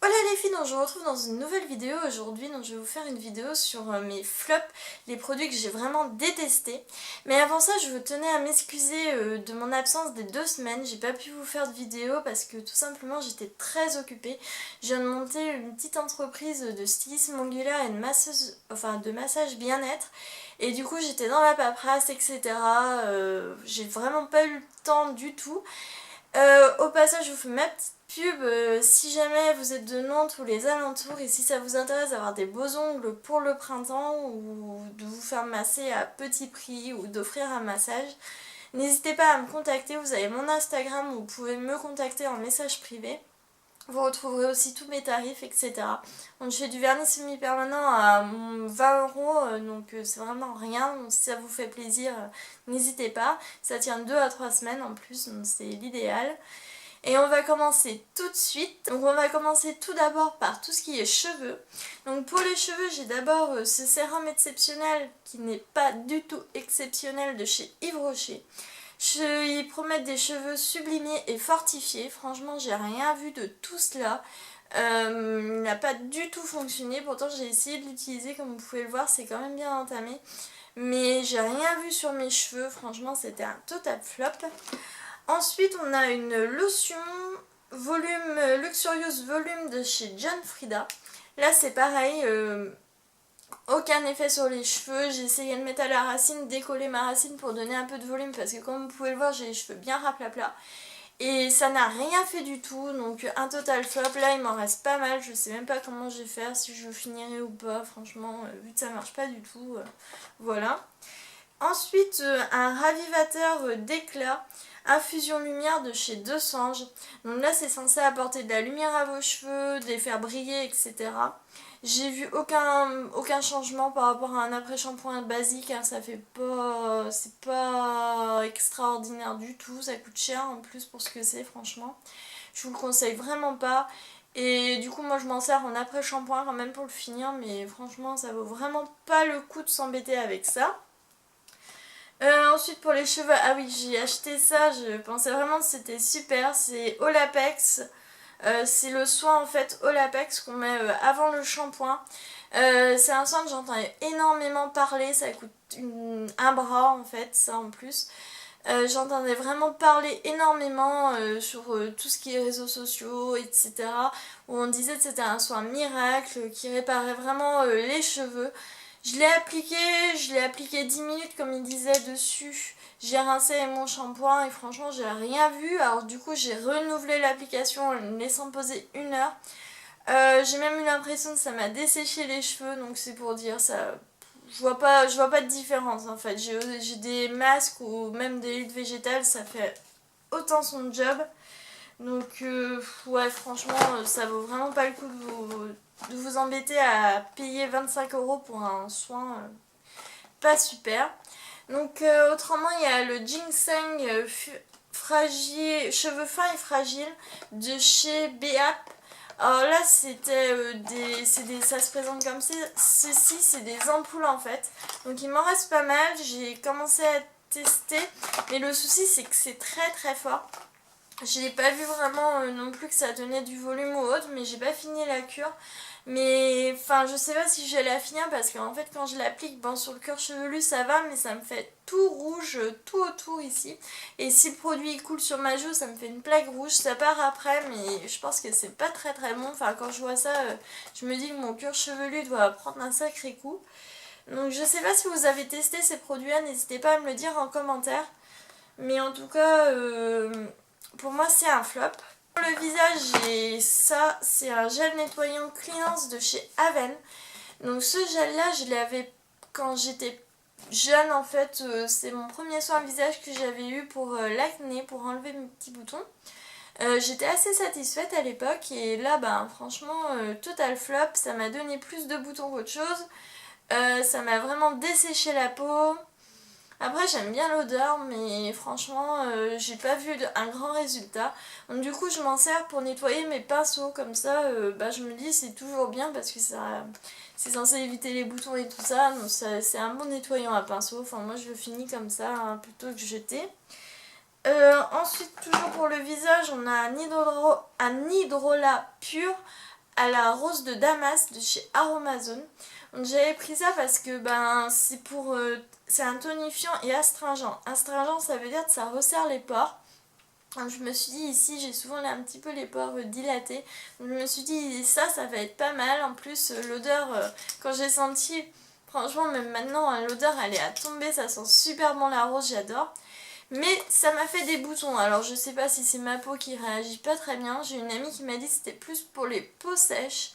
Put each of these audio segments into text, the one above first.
Hola les filles, donc je vous retrouve dans une nouvelle vidéo aujourd'hui. Donc je vais vous faire une vidéo sur mes flops, les produits que j'ai vraiment détestés. Mais avant ça, je tenais à m'excuser de mon absence des 2 semaines. J'ai pas pu vous faire de vidéo parce que tout simplement j'étais très occupée. Je viens de monter une petite entreprise de stylisme angulaire et de masseuse, enfin de massage bien-être. Et du coup j'étais dans la paperasse, etc. J'ai vraiment pas eu le temps du tout. Au passage, je vous fais ma petite pub. Si jamais vous êtes de Nantes ou les alentours et si ça vous intéresse d'avoir des beaux ongles pour le printemps ou de vous faire masser à petit prix ou d'offrir un massage, n'hésitez pas à me contacter. Vous avez mon Instagram où vous pouvez me contacter en message privé. Vous retrouverez aussi tous mes tarifs, etc. Donc je fais du vernis semi-permanent à 20 €, donc c'est vraiment rien. Donc si ça vous fait plaisir, n'hésitez pas. Ça tient 2 à 3 semaines en plus, donc c'est l'idéal. Et on va commencer tout de suite. Donc on va commencer tout d'abord par tout ce qui est cheveux. Donc pour les cheveux, j'ai d'abord ce sérum exceptionnel qui n'est pas du tout exceptionnel de chez Yves Rocher. Ils promettent des cheveux sublimés et fortifiés. Franchement, j'ai rien vu de tout cela. Il n'a pas du tout fonctionné. Pourtant, j'ai essayé de l'utiliser. Comme vous pouvez le voir, c'est quand même bien entamé. Mais j'ai rien vu sur mes cheveux. Franchement, c'était un total flop. Ensuite, on a une lotion volume Luxurious Volume de chez John Frieda. Là, c'est pareil. Aucun effet sur les cheveux, j'ai essayé de mettre à la racine, décoller ma racine pour donner un peu de volume parce que comme vous pouvez le voir j'ai les cheveux bien raplapla et ça n'a rien fait du tout, donc un total flop. Là il m'en reste pas mal, je sais même pas comment je vais faire, si je finirai ou pas, franchement vu que ça marche pas du tout, voilà. Ensuite un ravivateur d'éclat infusion lumière de chez Deux Sanges. Donc là c'est censé apporter de la lumière à vos cheveux, de les faire briller, etc. J'ai vu aucun changement par rapport à un après-shampoing basique, hein, ça fait pas... c'est pas extraordinaire du tout, ça coûte cher en plus pour ce que c'est franchement. Je vous le conseille vraiment pas. Et du coup moi je m'en sers en après-shampoing quand même pour le finir, mais franchement ça vaut vraiment pas le coup de s'embêter avec ça. Ensuite pour les cheveux, ah oui j'ai acheté ça, je pensais vraiment que c'était super, c'est Olapex. C'est le soin en fait Olapex qu'on met avant le shampoing. C'est un soin que j'entends énormément parler, ça coûte un bras en fait, ça en plus. J'entendais vraiment parler énormément sur tout ce qui est réseaux sociaux, etc. Où on disait que c'était un soin miracle qui réparait vraiment les cheveux. Je l'ai appliqué 10 minutes comme il disait dessus. J'ai rincé mon shampoing et franchement j'ai rien vu. Alors du coup j'ai renouvelé l'application en le laissant poser 1 heure. J'ai même eu l'impression que ça m'a desséché les cheveux, donc c'est pour dire ça. Je vois pas de différence en fait. J'ai des masques ou même des huiles végétales, ça fait autant son job. Donc ouais franchement ça vaut vraiment pas le coup de vous embêter à payer 25 € pour un soin pas super. Donc autrement il y a le ginseng fragile, cheveux fins et fragiles de chez Beap. Alors là c'était ça se présente comme ceci, c'est des ampoules en fait. Donc il m'en reste pas mal, j'ai commencé à tester, mais le souci c'est que c'est très très fort. Je n'ai pas vu vraiment non plus que ça donnait du volume ou autre, mais j'ai pas fini la cure. Mais enfin je sais pas si je vais la finir parce qu'en fait quand je l'applique, bon sur le cuir chevelu ça va, mais ça me fait tout rouge, tout autour ici. Et si le produit coule sur ma joue, ça me fait une plaque rouge, ça part après, mais je pense que c'est pas très très bon. Enfin quand je vois ça, je me dis que mon cuir chevelu doit prendre un sacré coup. Donc je sais pas si vous avez testé ces produits-là, n'hésitez pas à me le dire en commentaire. Mais en tout cas, pour moi c'est un flop. Pour le visage, j'ai ça, c'est un gel nettoyant Cleanse de chez Aven. Donc ce gel là, je l'avais quand j'étais jeune en fait, c'est mon premier soin visage que j'avais eu pour l'acné, pour enlever mes petits boutons. J'étais assez satisfaite à l'époque et là ben franchement total flop, ça m'a donné plus de boutons qu'autre chose. Ça m'a vraiment desséché la peau. Après j'aime bien l'odeur mais franchement j'ai pas vu un grand résultat. Donc du coup je m'en sers pour nettoyer mes pinceaux comme ça bah, je me dis c'est toujours bien parce que ça c'est censé éviter les boutons et tout ça. Donc c'est un bon nettoyant à pinceau. Enfin moi je le finis comme ça hein, plutôt que jeter. Ensuite toujours pour le visage on a un hydrolat pur à la rose de Damas de chez Aromazone. Donc j'avais pris ça parce que c'est un tonifiant et astringent. Astringent, ça veut dire que ça resserre les pores. Donc je me suis dit, ici j'ai souvent un petit peu les pores dilatés. Donc je me suis dit, ça va être pas mal. En plus l'odeur, quand j'ai senti, franchement même maintenant l'odeur elle est à tomber, ça sent super bon la rose, j'adore. Mais ça m'a fait des boutons, alors je sais pas si c'est ma peau qui réagit pas très bien. J'ai une amie qui m'a dit que c'était plus pour les peaux sèches.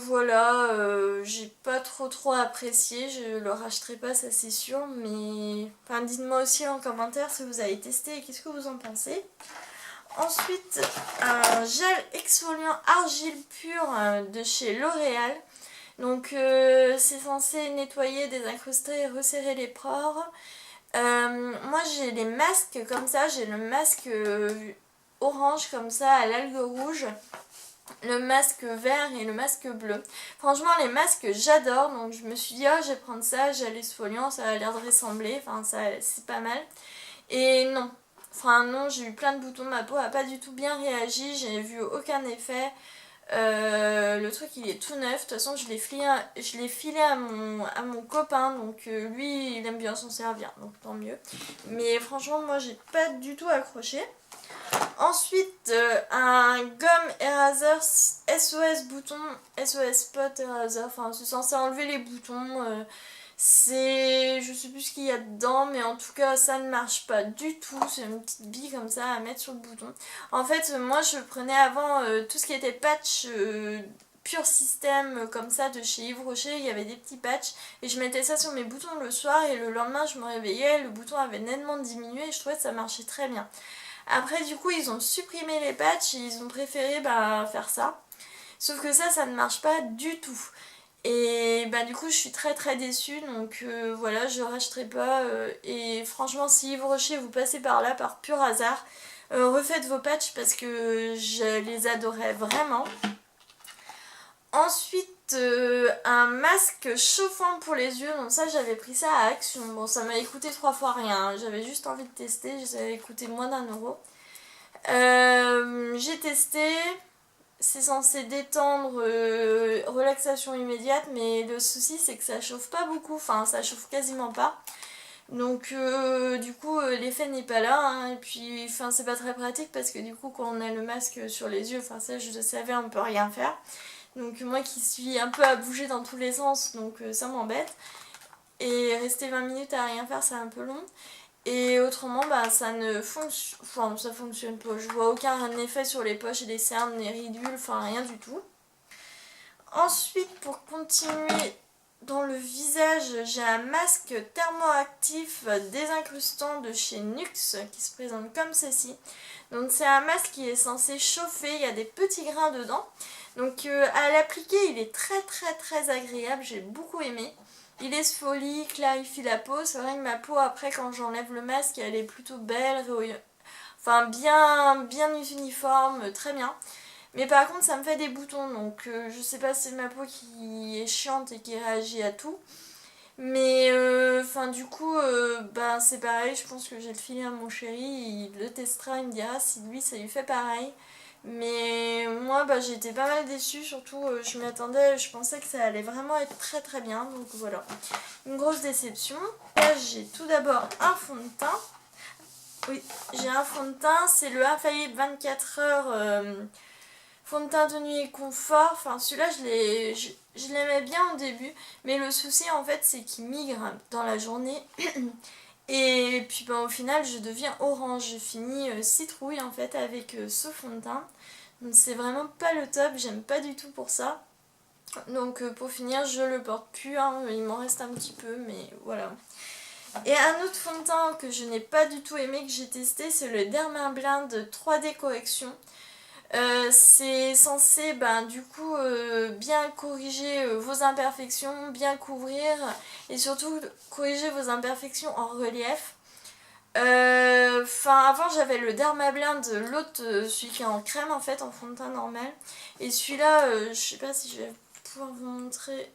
Voilà, j'ai pas trop apprécié, je le racheterai pas, ça c'est sûr, mais enfin dites-moi aussi en commentaire si vous avez testé et qu'est-ce que vous en pensez. Ensuite, un gel exfoliant argile pure de chez L'Oréal. Donc c'est censé nettoyer, désincruster et resserrer les pores. Moi j'ai les masques comme ça, j'ai le masque orange comme ça à l'algue rouge, le masque vert et le masque bleu. Franchement les masques j'adore, donc je me suis dit oh je vais prendre ça, gel exfoliant, ça a l'air de ressembler, enfin ça c'est pas mal. Et non, enfin non, j'ai eu plein de boutons, ma peau a pas du tout bien réagi, j'ai vu aucun effet. Le truc il est tout neuf, de toute façon je l'ai filé à mon copain, donc lui il aime bien s'en servir, donc tant mieux. Mais franchement moi j'ai pas du tout accroché. Ensuite un gomme eraser SOS bouton, SOS spot eraser, enfin c'est censé enlever les boutons. Je sais plus ce qu'il y a dedans, mais en tout cas ça ne marche pas du tout. C'est une petite bille comme ça à mettre sur le bouton. En fait moi je prenais avant tout ce qui était patch Pure System comme ça de chez Yves Rocher. Il y avait des petits patchs et je mettais ça sur mes boutons le soir et le lendemain je me réveillais, le bouton avait nettement diminué et je trouvais que ça marchait très bien. Après du coup ils ont supprimé les patchs et ils ont préféré faire ça. Sauf que ça ne marche pas du tout. Et du coup je suis très déçue, donc voilà, je rachèterai pas. Et franchement si Yves Rocher vous passez par là par pur hasard, refaites vos patchs parce que je les adorais vraiment. Ensuite un masque chauffant pour les yeux, donc ça j'avais pris ça à Action. Bon ça m'a coûté 3 fois rien, j'avais juste envie de tester, ça avait coûté moins d'1 euro. J'ai testé. C'est censé détendre, relaxation immédiate, mais le souci c'est que ça chauffe pas beaucoup, enfin ça chauffe quasiment pas. Donc du coup l'effet n'est pas là, hein. Et puis enfin c'est pas très pratique parce que du coup quand on a le masque sur les yeux, enfin ça je le savais, on peut rien faire. Donc moi qui suis un peu à bouger dans tous les sens, donc ça m'embête. Et rester 20 minutes à rien faire c'est un peu long. Et autrement, ça ne fonctionne, enfin, ça fonctionne pas. Je vois aucun effet sur les poches et les cernes, les ridules, enfin rien du tout. Ensuite, pour continuer dans le visage, j'ai un masque thermoactif désincrustant de chez Nuxe qui se présente comme ceci. Donc c'est un masque qui est censé chauffer, il y a des petits grains dedans. Donc à l'appliquer, il est très agréable, j'ai beaucoup aimé. Il exfolie, clarifie la peau. C'est vrai que ma peau après quand j'enlève le masque elle est plutôt belle, enfin bien uniforme, très bien. Mais par contre ça me fait des boutons, donc je sais pas si c'est ma peau qui est chiante et qui réagit à tout. Mais du coup c'est pareil, je pense que j'ai le filer à mon chéri, il le testera, il me dira si lui ça lui fait pareil. Mais moi j'ai été pas mal déçue, surtout je m'attendais, je pensais que ça allait vraiment être très bien, donc voilà. Une grosse déception. Là j'ai tout d'abord un fond de teint. Oui, j'ai un fond de teint, c'est le Infaillible 24 heures fond de teint de nuit et confort. Enfin celui-là je l'aimais bien au début, mais le souci en fait c'est qu'il migre dans la journée. Et puis au final je deviens orange, je finis citrouille en fait avec ce fond de teint. Donc c'est vraiment pas le top, j'aime pas du tout pour ça. Donc pour finir je le porte plus, hein, il m'en reste un petit peu mais voilà. Et un autre fond de teint que je n'ai pas du tout aimé, que j'ai testé, c'est le Dermablend 3D Correction. C'est censé du coup bien corriger vos imperfections, bien couvrir et surtout corriger vos imperfections en relief. Avant j'avais le Dermablend, l'autre, celui qui est en crème en fait, en fond de teint normal. Et celui-là, je sais pas si je vais pouvoir vous montrer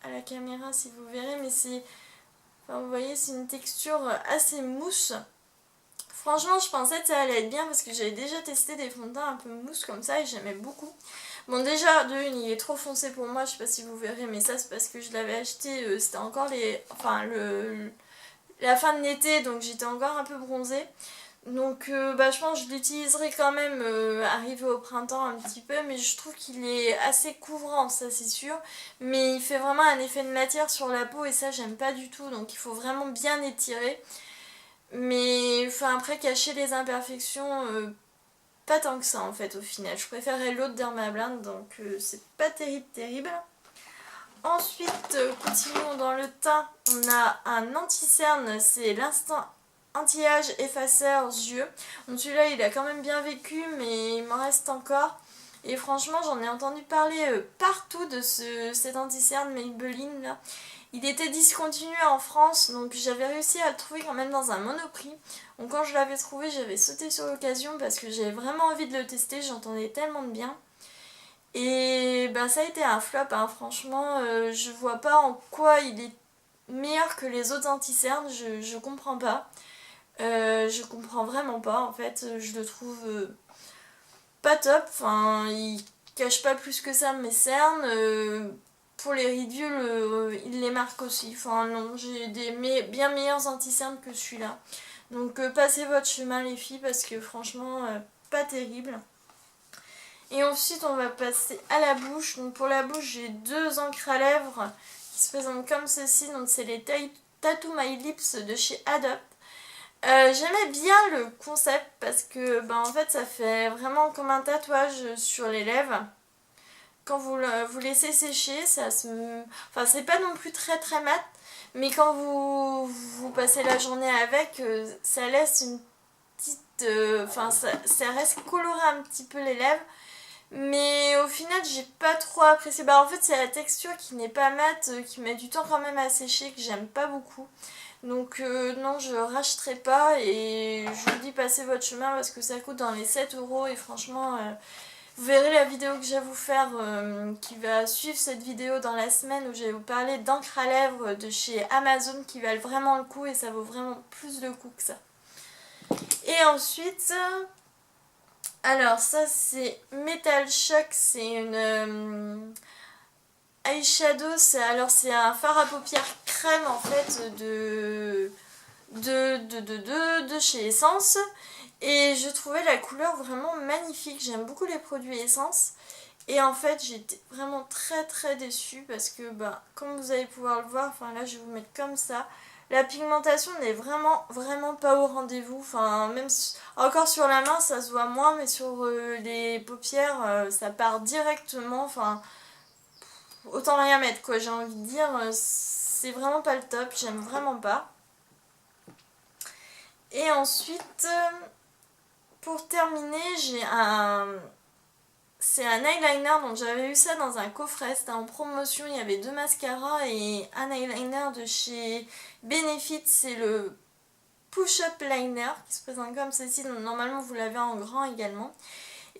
à la caméra si vous verrez, mais c'est, vous voyez, c'est une texture assez mousse. Franchement, je pensais que ça allait être bien parce que j'avais déjà testé des fonds de teint un peu mousse comme ça et j'aimais beaucoup. Bon, déjà, de une, il est trop foncé pour moi, je sais pas si vous verrez, mais ça c'est parce que je l'avais acheté, c'était encore la fin de l'été, donc j'étais encore un peu bronzée. Donc je pense que je l'utiliserai quand même arrivé au printemps un petit peu, mais je trouve qu'il est assez couvrant, ça c'est sûr. Mais il fait vraiment un effet de matière sur la peau et ça j'aime pas du tout, donc il faut vraiment bien étirer. Mais enfin après cacher les imperfections, pas tant que ça en fait au final. Je préférais l'autre Dermablend, donc c'est pas terrible. Ensuite, continuons dans le teint, on a un anti-cerne, c'est l'instant anti-âge effaceur yeux. Donc celui-là il a quand même bien vécu mais il m'en reste encore. Et franchement j'en ai entendu parler partout de cet anti-cerne Maybelline là. Il était discontinué en France donc j'avais réussi à le trouver quand même dans un Monoprix. Donc quand je l'avais trouvé j'avais sauté sur l'occasion parce que j'avais vraiment envie de le tester, j'entendais tellement de bien. Et ben ça a été un flop, hein. Franchement je vois pas en quoi il est meilleur que les autres anti-cernes, je comprends pas. Je comprends vraiment pas en fait, je le trouve pas top, enfin il cache pas plus que ça mes cernes, pour les ridules il les marque aussi, enfin non, j'ai des bien meilleurs anti-cernes que celui-là. Donc passez votre chemin les filles parce que franchement pas terrible. Et ensuite on va passer à la bouche. Donc pour la bouche j'ai deux encres à lèvres qui se présentent comme ceci. Donc c'est les Tattoo My Lips de chez Adopt. J'aimais bien le concept parce que en fait ça fait vraiment comme un tatouage sur les lèvres. Quand vous laissez sécher, ça se... Enfin c'est pas non plus très mat, mais quand vous passez la journée avec, ça laisse une petite... Enfin ça reste coloré un petit peu les lèvres. Mais au final j'ai pas trop apprécié. En fait c'est la texture qui n'est pas mate, qui met du temps quand même à sécher, que j'aime pas beaucoup. Donc non, je rachèterai pas et je vous dis passez votre chemin parce que ça coûte dans les 7 € et franchement vous verrez la vidéo que je vais vous faire qui va suivre cette vidéo dans la semaine où je vais vous parler d'encre à lèvres de chez Amazon qui valent vraiment le coup et ça vaut vraiment plus le coup que ça. Et ensuite, alors ça c'est Metal Shock, c'est une... eyeshadow, c'est un fard à paupières crème en fait de chez Essence. Et je trouvais la couleur vraiment magnifique. J'aime beaucoup les produits Essence. Et en fait j'étais vraiment très déçue parce que comme vous allez pouvoir le voir, enfin là je vais vous mettre comme ça. La pigmentation n'est vraiment pas au rendez-vous. Enfin même encore sur la main ça se voit moins, mais sur les paupières ça part directement. Enfin autant rien mettre quoi, j'ai envie de dire, c'est vraiment pas le top, j'aime vraiment pas. Et ensuite, pour terminer, c'est un eyeliner, donc j'avais eu ça dans un coffret, c'était en promotion, il y avait 2 mascaras et un eyeliner de chez Benefit, c'est le Push-Up Liner qui se présente comme ceci, donc normalement vous l'avez en grand également.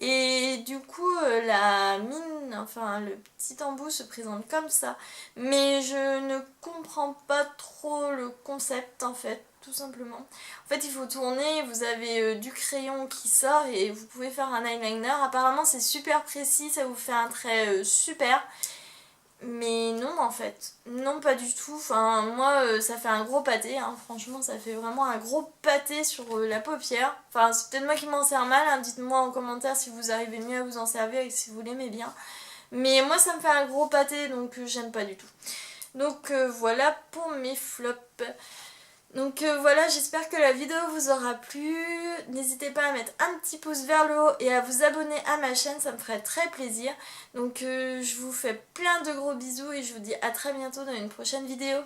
Et du coup la mine, enfin le petit embout se présente comme ça. Mais je ne comprends pas trop le concept en fait, tout simplement. En fait il faut tourner, vous avez du crayon qui sort et vous pouvez faire un eyeliner. Apparemment c'est super précis, ça vous fait un trait super. Mais non en fait, non pas du tout, enfin moi ça fait un gros pâté, hein. Franchement ça fait vraiment un gros pâté sur la paupière. Enfin c'est peut-être moi qui m'en sers mal, hein. Dites-moi en commentaire si vous arrivez mieux à vous en servir et si vous l'aimez bien. Mais moi ça me fait un gros pâté donc j'aime pas du tout. Donc voilà pour mes flops. Donc voilà, j'espère que la vidéo vous aura plu. N'hésitez pas à mettre un petit pouce vers le haut et à vous abonner à ma chaîne, ça me ferait très plaisir. Donc je vous fais plein de gros bisous et je vous dis à très bientôt dans une prochaine vidéo.